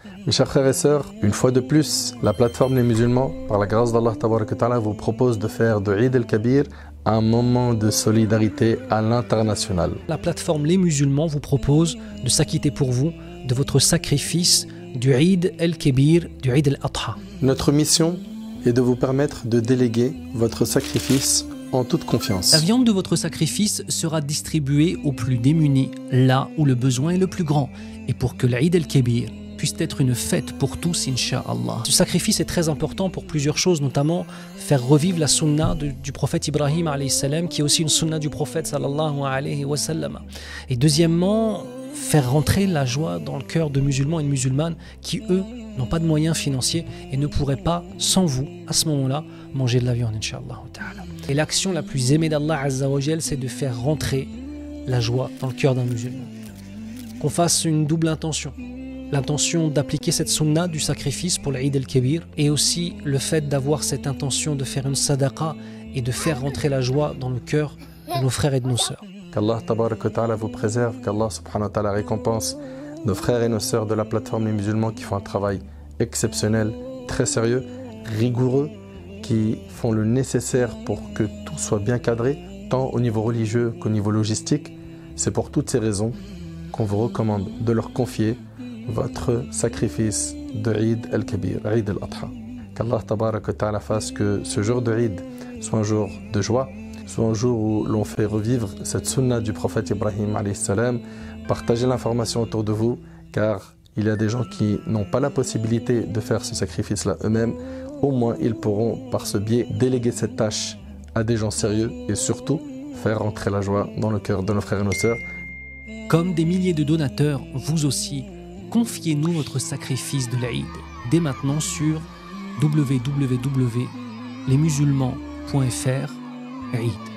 Mes chers frères et sœurs, une fois de plus, la plateforme Les Musulmans, par la grâce d'Allah Tabaraka Ta'ala, vous propose de faire de Eid el-Kabir un moment de solidarité à l'international. La plateforme Les Musulmans vous propose de s'acquitter pour vous de votre sacrifice du Eid el-Kabir, du Eid el-Adha. Notre mission est de vous permettre de déléguer votre sacrifice en toute confiance. La viande de votre sacrifice sera distribuée aux plus démunis, là où le besoin est le plus grand. Et pour que l'Eid el-Kabir puisse être une fête pour tous, Inch'Allah. Ce sacrifice est très important pour plusieurs choses, notamment faire revivre la sunna du prophète Ibrahim alayhi salam, qui est aussi une sunna du prophète sallallahu alayhi wa sallam. Et deuxièmement, faire rentrer la joie dans le cœur de musulmans et de musulmanes qui, eux, n'ont pas de moyens financiers et ne pourraient pas, sans vous, à ce moment-là, manger de la viande, Inch'Allah. Et l'action la plus aimée d'Allah Azza wa Jal, c'est de faire rentrer la joie dans le cœur d'un musulman. Qu'on fasse une double intention. L'intention d'appliquer cette sunna du sacrifice pour l'Eid el-Kabir et aussi le fait d'avoir cette intention de faire une sadaqa et de faire rentrer la joie dans le cœur de nos frères et de nos sœurs. Qu'Allah Tabaraka Ta'ala vous préserve, qu'Allah Subhanahu wa Ta'ala récompense nos frères et nos sœurs de la plateforme Les Musulmans qui font un travail exceptionnel, très sérieux, rigoureux, qui font le nécessaire pour que tout soit bien cadré, tant au niveau religieux qu'au niveau logistique. C'est pour toutes ces raisons qu'on vous recommande de leur confier votre sacrifice de Eid el-Kabir, Eid el-Adha. Qu'Allah Tabaraka Ta'ala fasse que ce jour de Eid soit un jour de joie, soit un jour où l'on fait revivre cette sunna du prophète Ibrahim alayhi salam. Partagez l'information autour de vous, car il y a des gens qui n'ont pas la possibilité de faire ce sacrifice-là eux-mêmes. Au moins, ils pourront, par ce biais, déléguer cette tâche à des gens sérieux et surtout faire rentrer la joie dans le cœur de nos frères et nos sœurs. Comme des milliers de donateurs, vous aussi, confiez-nous votre sacrifice de l'Eid dès maintenant sur www.lesmusulmans.fr Eid.